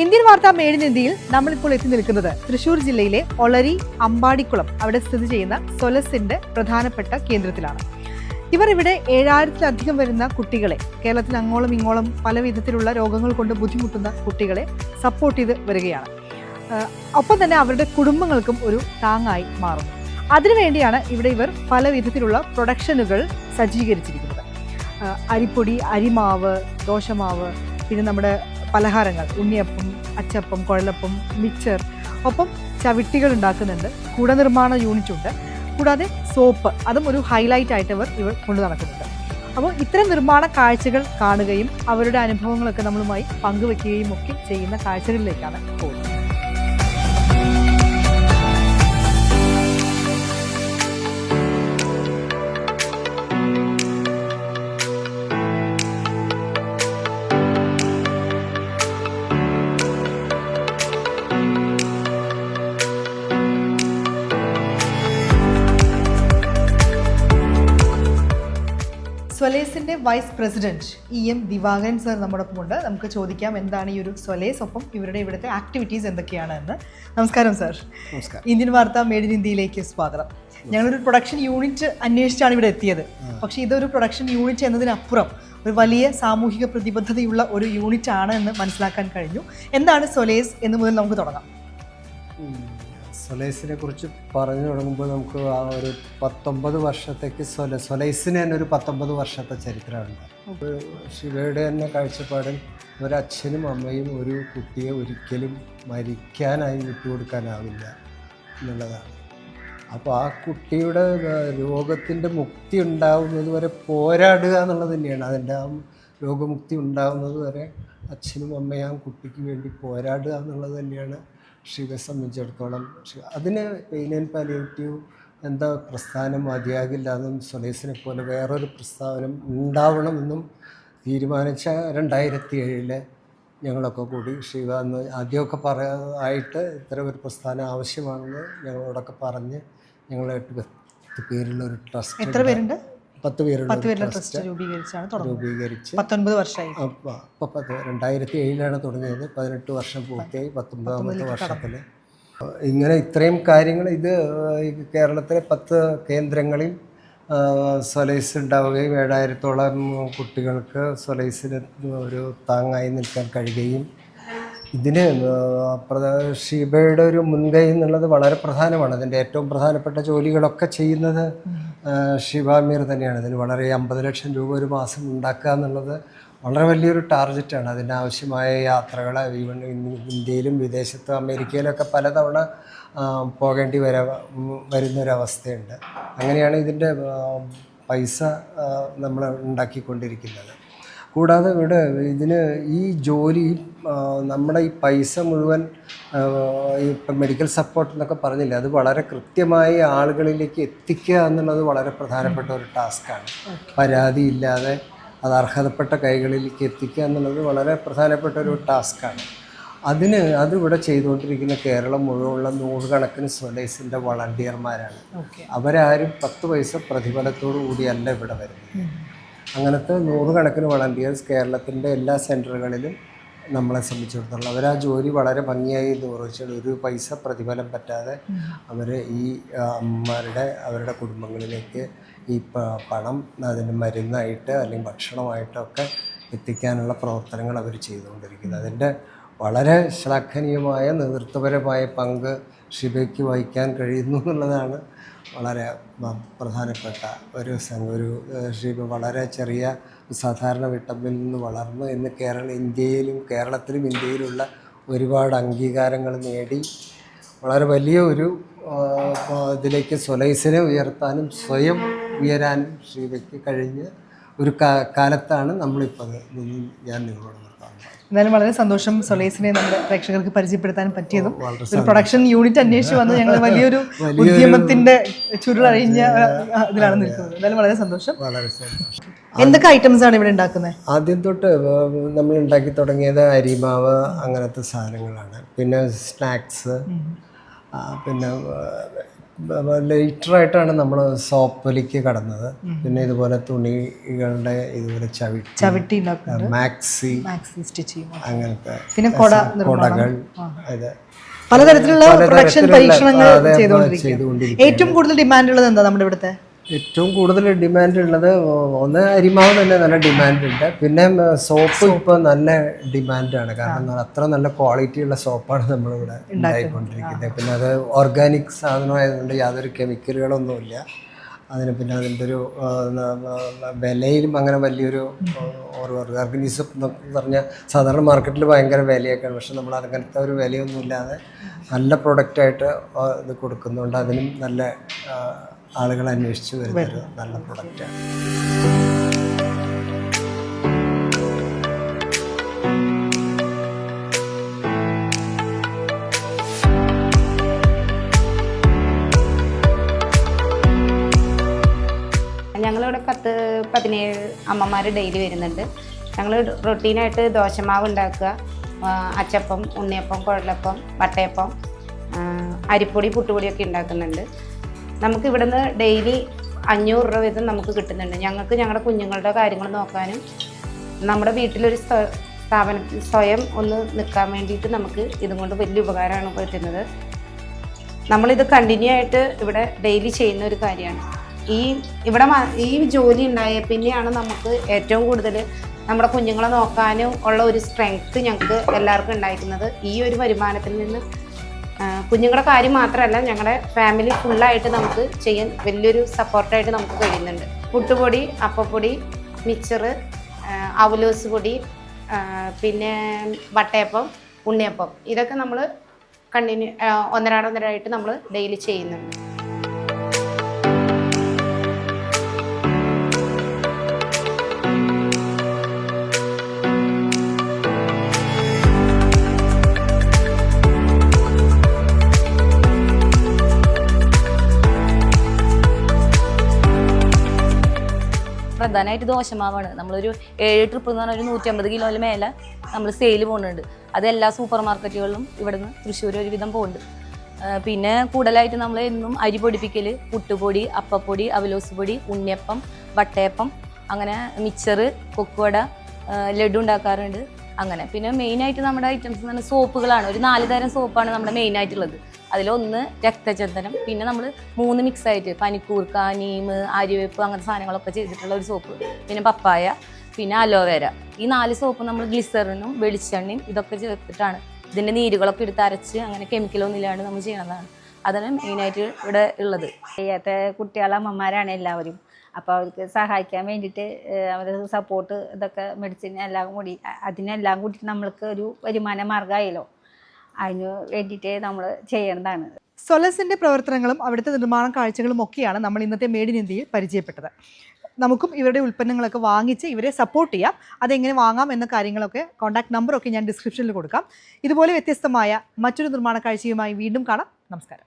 Indian വാർത്താ മേടിനിന്ത്യയിൽ നമ്മളിപ്പോൾ എത്തി നിൽക്കുന്നത് തൃശൂർ ജില്ലയിലെ ഒളരി അമ്പാടിക്കുളം അവിടെ സ്ഥിതി ചെയ്യുന്ന സൊലസിന്റെ പ്രധാനപ്പെട്ട കേന്ദ്രത്തിലാണ്. ഇവർ ഇവിടെ 7000-ലധികം വരുന്ന കുട്ടികളെ, കേരളത്തിൽ അങ്ങോളം ഇങ്ങോളം പല വിധത്തിലുള്ള രോഗങ്ങൾ കൊണ്ട് ബുദ്ധിമുട്ടുന്ന കുട്ടികളെ സപ്പോർട്ട് ചെയ്ത് വരികയാണ്. ഒപ്പം തന്നെ അവരുടെ കുടുംബങ്ങൾക്കും ഒരു താങ്ങായി മാറുന്നു. അതിനുവേണ്ടിയാണ് ഇവിടെ ഇവർ പല വിധത്തിലുള്ള പ്രൊഡക്ഷനുകൾ സജ്ജീകരിച്ചിരിക്കുന്നത്. അരിപ്പൊടി, അരിമാവ്, ദോശമാവ്, പിന്നെ നമ്മുടെ പലഹാരങ്ങൾ, ഉണ്ണിയപ്പം, അച്ചപ്പം, കുഴലപ്പം, മിക്സർ, ഒപ്പം ചവിട്ടികൾ ഉണ്ടാക്കുന്നുണ്ട്. കുട നിർമ്മാണ യൂണിറ്റ് ഉണ്ട്. കൂടാതെ സോപ്പ്, അതും ഒരു ഹൈലൈറ്റ് ആയിട്ട് ഇവർ കൊണ്ടു നടക്കുന്നുണ്ട്. അപ്പോൾ ഇത്തരം നിർമ്മാണ കാഴ്ചകൾ കാണുകയും അവരുടെ അനുഭവങ്ങളൊക്കെ നമ്മളുമായി പങ്കുവെക്കുകയും ഒക്കെ ചെയ്യുന്ന കാഴ്ചകളിലേക്കാണ് പോകുന്നത്. സൊലേസിന്റെ vice president EM Divakaran sir നമ്മോടൊപ്പം ഉണ്ട്. നമുക്ക് ചോദിക്കാം എന്താണ് ഈ ഒരു സൊലേസ്, ഒപ്പം ഇവരുടെ ഇവിടുത്തെ ആക്ടിവിറ്റീസ് എന്തൊക്കെയാണ് എന്ന്. നമസ്കാരം സർ. ഇന്ത്യൻ വാർത്താ മേഡ് ഇൻ ഇന്ത്യയിലേക്ക് സ്വാഗതം. ഞങ്ങളൊരു പ്രൊഡക്ഷൻ യൂണിറ്റ് അന്വേഷിച്ചാണ് ഇവിടെ എത്തിയത്. പക്ഷേ ഇതൊരു പ്രൊഡക്ഷൻ യൂണിറ്റ് എന്നതിനപ്പുറം ഒരു വലിയ സാമൂഹിക പ്രതിബദ്ധതയുള്ള ഒരു യൂണിറ്റ് ആണ് എന്ന് മനസ്സിലാക്കാൻ കഴിഞ്ഞു. എന്താണ് സൊലേസ് എന്ന് മുതൽ നമുക്ക് തുടങ്ങാം. സൊലൈസിനെ കുറിച്ച് പറഞ്ഞു തുടങ്ങുമ്പോൾ നമുക്ക് ആ ഒരു 19 വർഷത്തേക്ക് സൊലൈസിന് തന്നെ ഒരു 19 വർഷത്തെ ചരിത്രമുണ്ട്. ശിവയുടെ തന്നെ കാഴ്ചപ്പാടിൽ ഒരച്ഛനും അമ്മയും ഒരു കുട്ടിയെ ഒരിക്കലും മരിക്കാനായി വിട്ടുകൊടുക്കാനാവില്ല എന്നുള്ളതാണ്. അപ്പോൾ ആ കുട്ടിയുടെ രോഗത്തിൻ്റെ മുക്തി ഉണ്ടാകുന്നത് വരെ പോരാടുക എന്നുള്ളത് തന്നെയാണ്. അതിൻ്റെ ആ രോഗമുക്തി ഉണ്ടാകുന്നത് വരെ അച്ഛനും അമ്മയും ആ കുട്ടിക്ക് വേണ്ടി പോരാടുക എന്നുള്ളത് തന്നെയാണ് ശിവയെ സംബന്ധിച്ചിടത്തോളം. അതിന് പെയിൻ ആൻഡ് പാലിയേറ്റീവ് എന്താ പ്രസ്ഥാനം മതിയാകില്ല എന്നും സൊലൈസിനെ പോലെ വേറൊരു പ്രസ്ഥാനം ഉണ്ടാവണമെന്നും തീരുമാനിച്ച 2007 ഞങ്ങളൊക്കെ കൂടി ശിവ എന്ന് ആദ്യമൊക്കെ ആയിട്ട് ഇത്തരം ഒരു പ്രസ്ഥാനം ആവശ്യമാണെന്ന് ഞങ്ങളോടൊക്കെ പറഞ്ഞ് ഞങ്ങൾ 8 പേരുള്ള ഒരു ട്രസ്റ്റ്, 10 പേരുള്ള ട്രസ്റ്റ് രൂപീകരിച്ച് 19 വർഷമായി. അപ്പോൾ 2007 തുടങ്ങിയത്. 18 വർഷം പൂർത്തിയായി. 19ാമത്തെ വർഷത്തിൽ ഇങ്ങനെ ഇത്രയും കാര്യങ്ങൾ ഇത് കേരളത്തിലെ 10 കേന്ദ്രങ്ങളിൽ സൊലൈസ് ഉണ്ടാവുകയും 7000-ഓളം കുട്ടികൾക്ക് സൊലൈസിന് ഒരു താങ്ങായി നിൽക്കാൻ കഴിയുകയും ഇതിന് ഷീബയുടെ ഒരു മുൻകൈ എന്നുള്ളത് വളരെ പ്രധാനമാണ്. അതിൻ്റെ ഏറ്റവും പ്രധാനപ്പെട്ട ജോലികളൊക്കെ ചെയ്യുന്നത് ഷിബാമീർ തന്നെയാണ്. അതിന് വളരെ 50 ലക്ഷം രൂപ ഒരു മാസം ഉണ്ടാക്കുക എന്നുള്ളത് വളരെ വലിയൊരു ടാർഗറ്റാണ്. അതിനാവശ്യമായ യാത്രകൾ ഈവൻ ഇന്ത്യയിലും വിദേശത്തും അമേരിക്കയിലൊക്കെ പലതവണ പോകേണ്ടി വരുന്നൊരവസ്ഥയുണ്ട്. അങ്ങനെയാണ് ഇതിൻ്റെ പൈസ നമ്മൾ ഉണ്ടാക്കിക്കൊണ്ടിരിക്കുന്നത്. കൂടാതെ ഇവിടെ ഇതിന് ഈ ജോലി നമ്മുടെ ഈ പൈസ മുഴുവൻ ഇപ്പം മെഡിക്കൽ സപ്പോർട്ട് എന്നൊക്കെ പറഞ്ഞില്ല, അത് വളരെ കൃത്യമായി ആളുകളിലേക്ക് എത്തിക്കുക എന്നുള്ളത് വളരെ പ്രധാനപ്പെട്ട ഒരു ടാസ്ക്കാണ്. പരാതിയില്ലാതെ അത് അർഹതപ്പെട്ട കൈകളിലേക്ക് എത്തിക്കുക എന്നുള്ളത് വളരെ പ്രധാനപ്പെട്ട ഒരു ടാസ്ക്കാണ്. അതിവിടെ ചെയ്തുകൊണ്ടിരിക്കുന്ന കേരളം മുഴുവനുള്ള 100 കണക്കിന് സൊലൈസിൻ്റെ വളണ്ടിയർമാരാണ്. അവരാരും 10 പൈസ പ്രതിഫലത്തോടു കൂടിയല്ല ഇവിടെ വരുന്നത്. അങ്ങനത്തെ 100 കണക്കിന് വളണ്ടിയേഴ്സ് കേരളത്തിൻ്റെ എല്ലാ സെൻറ്ററുകളിലും നമ്മളെ സംബന്ധിച്ചിടത്തോളം അവർ ആ ജോലി വളരെ ഭംഗിയായി നിർവഹിച്ചാൽ ഒരു പൈസ പ്രതിഫലം പറ്റാതെ അവർ ഈ അവരുടെ കുടുംബങ്ങളിലേക്ക് ഈ പണം അതിന് മരുന്നായിട്ട് അല്ലെങ്കിൽ ഭക്ഷണമായിട്ടൊക്കെ എത്തിക്കാനുള്ള പ്രവർത്തനങ്ങൾ അവർ ചെയ്തുകൊണ്ടിരിക്കുന്നത്. അതിൻ്റെ വളരെ ശ്ലാഘനീയമായ നേതൃത്വപരമായ പങ്ക് ഷിബയ്ക്ക് വഹിക്കാൻ കഴിയുന്നു എന്നുള്ളതാണ് വളരെ പ്രധാനപ്പെട്ട ഒരു ഷിബ വളരെ ചെറിയ സാധാരണ വീട്ടമ്മയിൽ നിന്ന് വളർന്ന് ഇന്ന് കേരളത്തിലും ഇന്ത്യയിലുള്ള ഒരുപാട് അംഗീകാരങ്ങൾ നേടി വളരെ വലിയ ഒരു ഇതിലേക്ക് സൊലൈസിനെ ഉയർത്താനും സ്വയം ഉയരാനും ഷിബയ്ക്ക് കഴിഞ്ഞ ഒരു കാലത്താണ് നമ്മളിപ്പോൾ ഞാൻ നിങ്ങളോട് നിർത്താറുള്ളത്. എന്തായാലും വളരെ സന്തോഷം സൊലൈസിനെ നമ്മുടെ പ്രേക്ഷകർക്ക് പരിചയപ്പെടുത്താൻ പറ്റിയതും. ഒരു പ്രൊഡക്ഷൻ യൂണിറ്റ് അന്വേഷിച്ച് വന്ന് ഞങ്ങൾ വലിയൊരു ഉദ്യമത്തിന്റെ ചുരുളഴിഞ്ഞ ഇതിലാണ് നിൽക്കുന്നത്. എന്തായാലും വളരെ സന്തോഷം. എന്തൊക്കെ ഐറ്റംസ് ആണ് ഇവിടെ ഉണ്ടാക്കുന്നത്? ആദ്യം തൊട്ട് നമ്മൾ ഉണ്ടാക്കി തുടങ്ങിയത് അരിമാവ് അങ്ങനത്തെ സാധനങ്ങളാണ്. പിന്നെ സ്നാക്സ്, പിന്നെ ലേറ്ററായിട്ടാണ് നമ്മൾ സോപ്പിലേക്ക് കടന്നത്. പിന്നെ ഇതുപോലെ തുണികളുടെ ഇതുപോലെ ചവിട്ടി മാക്സി സ്റ്റിച്ച് ചെയ്യും, അങ്ങനത്തെ പിന്നെ കൊടകൾ, ഇത് പലതരത്തിലുള്ള പ്രൊഡക്ഷൻ പരീക്ഷണങ്ങൾ ചെയ്തുകൊണ്ടിരിക്കും. ഏറ്റവും കൂടുതൽ ഡിമാൻഡ് ഉള്ളത് എന്താ നമ്മുടെ ഇവിടുത്തെ? ഏറ്റവും കൂടുതൽ ഡിമാൻഡ് ഉള്ളത് ഒന്ന് അരിമാവ് തന്നെ നല്ല ഡിമാൻഡ് ഉണ്ട്. പിന്നെ സോപ്പ് ഇപ്പോൾ നല്ല ഡിമാൻഡാണ്. കാരണം അത്ര നല്ല ക്വാളിറ്റിയുള്ള സോപ്പാണ് നമ്മളിവിടെ ഉണ്ടായിക്കൊണ്ടിരിക്കുന്നത്. പിന്നെ അത് ഓർഗാനിക് സാധനമായതുകൊണ്ട് യാതൊരു കെമിക്കലുകളൊന്നുമില്ല അതിന്. പിന്നെ അതിൻ്റെ ഒരു വിലയിലും അങ്ങനെ വലിയൊരു ഓർഗാനിസം എന്നൊക്കെ പറഞ്ഞാൽ സാധാരണ മാർക്കറ്റിൽ ഭയങ്കര വിലയൊക്കെയാണ്. പക്ഷെ നമ്മൾ അങ്ങനത്തെ ഒരു വിലയൊന്നും ഇല്ലാതെ നല്ല പ്രൊഡക്റ്റായിട്ട് ഇത് കൊടുക്കുന്നുണ്ട്. അതിനും നല്ല ആളുകൾ അന്വേഷിച്ച് വരുന്നൊരു നല്ല പ്രൊഡക്റ്റാണ്. ഞങ്ങളിവിടെ 10-17 അമ്മമാർ ഡെയിലി വരുന്നുണ്ട്. ഞങ്ങൾ റൊട്ടീനായിട്ട് ദോശമാവ് ഉണ്ടാക്കുക, അച്ചപ്പം, ഉണ്ണിയപ്പം, കുഴലപ്പം, വട്ടയപ്പം, അരിപ്പൊടി, പുട്ടുപൊടിയൊക്കെ ഉണ്ടാക്കുന്നുണ്ട്. നമുക്ക് ഇവിടുന്ന് ഡെയിലി 500 രൂപ വീതം നമുക്ക് കിട്ടുന്നുണ്ട്. ഞങ്ങൾക്ക് ഞങ്ങളുടെ കുഞ്ഞുങ്ങളുടെ കാര്യങ്ങൾ നോക്കാനും നമ്മുടെ വീട്ടിലൊരു സ്ഥാപനത്തിൽ സ്വയം ഒന്ന് നിൽക്കാൻ വേണ്ടിയിട്ട് നമുക്ക് ഇതും കൊണ്ട് വലിയ ഉപകാരമാണ് പറ്റുന്നത്. നമ്മളിത് കണ്ടിന്യൂ ആയിട്ട് ഇവിടെ ഡെയിലി ചെയ്യുന്ന ഒരു കാര്യമാണ്. ഈ ജോലി ഉണ്ടായ പിന്നെയാണ് നമുക്ക് ഏറ്റവും കൂടുതൽ നമ്മുടെ കുഞ്ഞുങ്ങളെ നോക്കാനും ഉള്ള ഒരു സ്ട്രെങ്ത്ത് ഞങ്ങൾക്ക് എല്ലാവർക്കും ഉണ്ടായിരിക്കുന്നത്. ഈ ഒരു വരുമാനത്തിൽ നിന്ന് കുഞ്ഞുങ്ങളുടെ കാര്യം മാത്രമല്ല, ഞങ്ങളുടെ ഫാമിലി ഫുള്ളായിട്ട് നമുക്ക് ചെയ്യാൻ വലിയൊരു സപ്പോർട്ടായിട്ട് നമുക്ക് കഴിയുന്നുണ്ട്. പുട്ടുപൊടി, അപ്പപ്പൊടി, മിച്ചറ്, അവലോസ് പൊടി, പിന്നെ വട്ടയപ്പം, ഉണ്ണിയപ്പം, ഇതൊക്കെ നമ്മൾ കണ്ടിന്യൂ ഒന്നരാടായിട്ട് നമ്മൾ ഡെയിലി ചെയ്യുന്നുണ്ട്. പ്രധാനമായിട്ട് ദോശമാവാണ്. നമ്മളൊരു 7 ട്രിപ്പ് എന്ന് പറഞ്ഞാൽ 150 കിലോയിൽ മേലെ നമ്മൾ സെയിൽ പോകുന്നുണ്ട്. അത് എല്ലാ സൂപ്പർ മാർക്കറ്റുകളിലും ഇവിടുന്ന് തൃശ്ശൂർ ഒരുവിധം പോകുന്നുണ്ട്. പിന്നെ കൂടുതലായിട്ട് നമ്മൾ എന്നും അരി പൊടിപ്പിക്കൽ, പുട്ടുപൊടി, അപ്പപ്പൊടി, അവലോസ് പൊടി, ഉണ്ണിയപ്പം, വട്ടയപ്പം, അങ്ങനെ മിച്ചറ്, കൊക്കുവട, ലഡു ഉണ്ടാക്കാറുണ്ട്. അങ്ങനെ പിന്നെ മെയിനായിട്ട് നമ്മുടെ ഐറ്റംസ് എന്ന് പറഞ്ഞാൽ സോപ്പുകളാണ്. ഒരു 4 തരം സോപ്പാണ് നമ്മുടെ മെയിനായിട്ടുള്ളത്. അതിലൊന്ന് രക്തചന്ദനം, പിന്നെ നമ്മൾ 3 മിക്സായിട്ട് പനിക്കൂർക്ക, നീം, ആര്യവേപ്പ്, അങ്ങനത്തെ സാധനങ്ങളൊക്കെ ചെയ്തിട്ടുള്ള ഒരു സോപ്പ്, പിന്നെ പപ്പായ, പിന്നെ അലോവേര. ഈ 4 സോപ്പ് നമ്മൾ ഗ്ലിസറിനും വെളിച്ചെണ്ണയും ഇതൊക്കെ ചേർത്തിട്ടാണ് ഇതിൻ്റെ നീരുകളൊക്കെ എടുത്ത് അരച്ച് അങ്ങനെ കെമിക്കലൊന്നും ഇല്ലാണ്ട് നമ്മൾ ചെയ്യണതാണ്. അതാണ് മെയിനായിട്ട് ഇവിടെ ഉള്ളത്. ചെയ്യാത്ത കുട്ടികളെ അമ്മമാരാണ് എല്ലാവരും. അപ്പോൾ അവർക്ക് സഹായിക്കാൻ വേണ്ടിയിട്ട് അവർ സപ്പോർട്ട് ഇതൊക്കെ മെഡിസിൻ എല്ലാം കൂടി അതിനെല്ലാം കൂടിയിട്ട് നമ്മൾക്ക് ഒരു വരുമാന മാർഗ്ഗമായല്ലോ, അതിന് വേണ്ടിയിട്ട് നമ്മൾ ചെയ്യേണ്ടതാണ്. സൊലസിൻ്റെ പ്രവർത്തനങ്ങളും അവിടുത്തെ നിർമ്മാണ കാഴ്ചകളും ഒക്കെയാണ് നമ്മൾ ഇന്നത്തെ മേഡ് ഇൻ ഇന്ത്യയിൽ പരിചയപ്പെട്ടത്. നമുക്കും ഇവരുടെ ഉൽപ്പന്നങ്ങളൊക്കെ വാങ്ങിച്ച് ഇവരെ സപ്പോർട്ട് ചെയ്യാം. അതെങ്ങനെ വാങ്ങാം എന്ന കാര്യങ്ങളൊക്കെ കോൺടാക്ട് നമ്പറൊക്കെ ഞാൻ ഡിസ്ക്രിപ്ഷനിൽ കൊടുക്കാം. ഇതുപോലെ വ്യത്യസ്തമായ മറ്റൊരു നിർമ്മാണ കാഴ്ചയുമായി വീണ്ടും കാണാം. നമസ്കാരം.